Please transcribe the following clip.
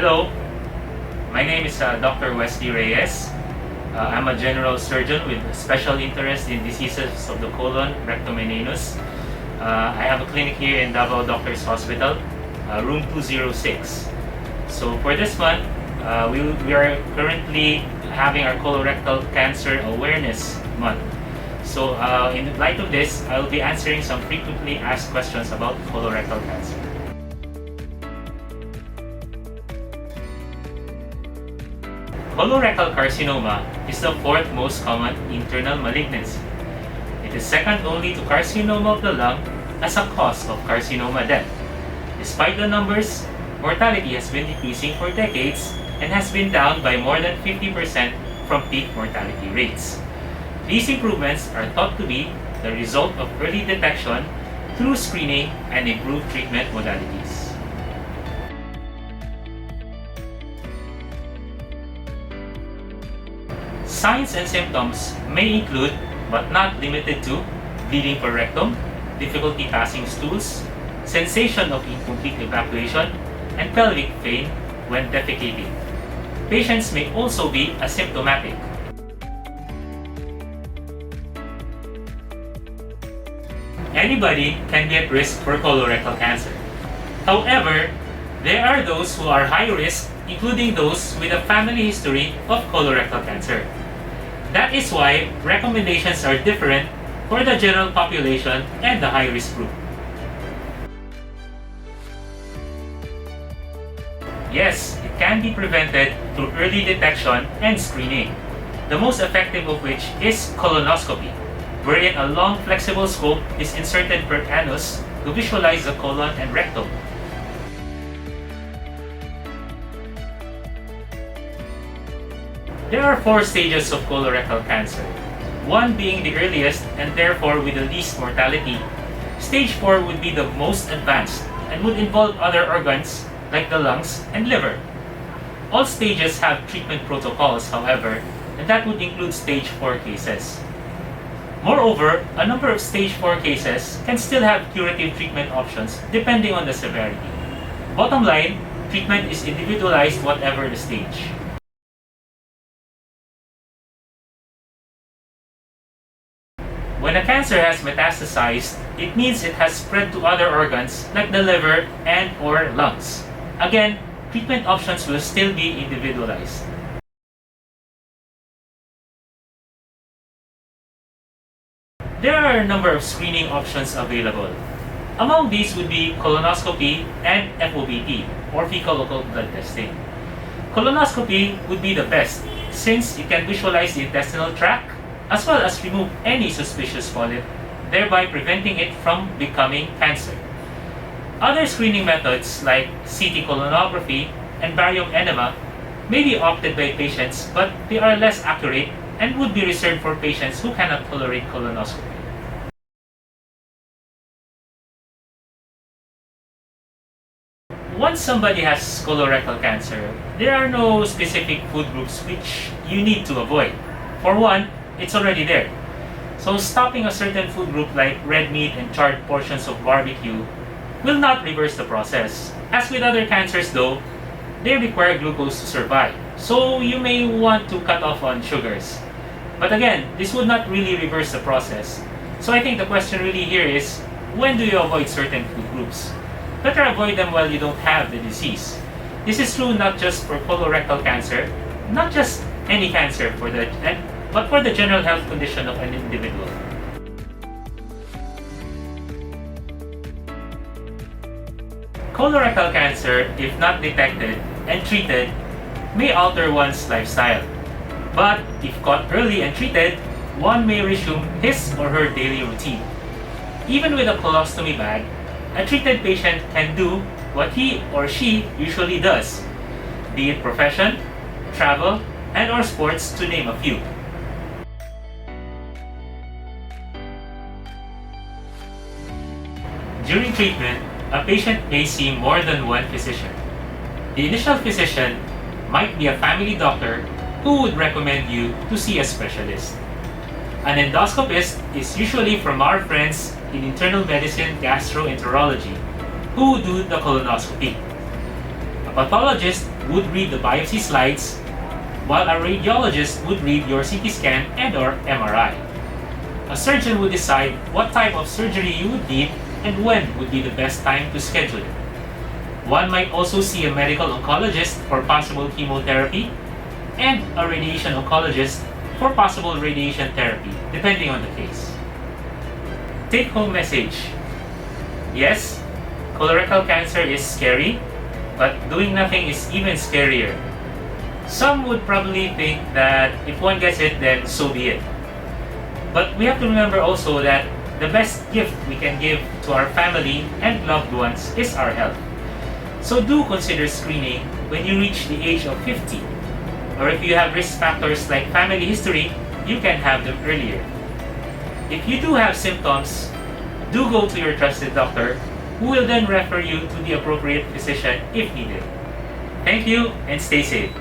Hello, my name is Dr. Wesley Reyes. I'm a general surgeon with special interest in diseases of the colon, rectum, and anus. I have a clinic here in Davao Doctors Hospital, room 206. So for this month, we are currently having our Colorectal Cancer Awareness Month. So in light of this, I will be answering some frequently asked questions about colorectal cancer. Colorectal carcinoma is the fourth most common internal malignancy. It is second only to carcinoma of the lung as a cause of carcinoma death. Despite the numbers, mortality has been decreasing for decades and has been down by more than 50% from peak mortality rates. These improvements are thought to be the result of early detection through screening and improved treatment modalities. Signs and symptoms may include, but not limited to, bleeding per rectum, difficulty passing stools, sensation of incomplete evacuation, and pelvic pain when defecating. Patients may also be asymptomatic. Anybody can be at risk for colorectal cancer. However, there are those who are high risk, including those with a family history of colorectal cancer. That is why recommendations are different for the general population and the high-risk group. Yes, it can be prevented through early detection and screening, the most effective of which is colonoscopy, wherein a long flexible scope is inserted per anus to visualize the colon and rectum. There are 4 stages of colorectal cancer, one being the earliest and therefore with the least mortality. Stage 4 would be the most advanced and would involve other organs like the lungs and liver. All stages have treatment protocols, however, and that would include stage 4 cases. Moreover, a number of stage 4 cases can still have curative treatment options depending on the severity. Bottom line, treatment is individualized whatever the stage. When a cancer has metastasized, it means it has spread to other organs like the liver and/or lungs. Again, treatment options will still be individualized. There are a number of screening options available. Among these would be colonoscopy and FOBT, or fecal occult blood testing. Colonoscopy would be the best since it can visualize the intestinal tract as well as remove any suspicious polyp, thereby preventing it from becoming cancer. Other screening methods like CT colonography and barium enema may be opted by patients, but they are less accurate and would be reserved for patients who cannot tolerate colonoscopy. Once somebody has colorectal cancer, there are no specific food groups which you need to avoid. For one, it's already there. So stopping a certain food group like red meat and charred portions of barbecue will not reverse the process. As with other cancers though, they require glucose to survive. So you may want to cut off on sugars. But again, this would not really reverse the process. So I think the question really here is, when do you avoid certain food groups? Better avoid them while you don't have the disease. This is true not just for colorectal cancer, not just any cancer but for the general health condition of an individual. Colorectal cancer, if not detected and treated, may alter one's lifestyle. But if caught early and treated, one may resume his or her daily routine. Even with a colostomy bag, a treated patient can do what he or she usually does, be it profession, travel, and/or sports, to name a few. During treatment, a patient may see more than one physician. The initial physician might be a family doctor who would recommend you to see a specialist. An endoscopist is usually from our friends in internal medicine gastroenterology who do the colonoscopy. A pathologist would read the biopsy slides, while a radiologist would read your CT scan and/or MRI. A surgeon would decide what type of surgery you would need and when would be the best time to schedule it. One might also see a medical oncologist for possible chemotherapy and a radiation oncologist for possible radiation therapy, depending on the case. Take-home message. Yes, colorectal cancer is scary, but doing nothing is even scarier. Some would probably think that if one gets it, then so be it. But we have to remember also that the best gift we can give to our family and loved ones is our health. So do consider screening when you reach the age of 50. Or if you have risk factors like family history, you can have them earlier. If you do have symptoms, do go to your trusted doctor, who will then refer you to the appropriate physician if needed. Thank you and stay safe.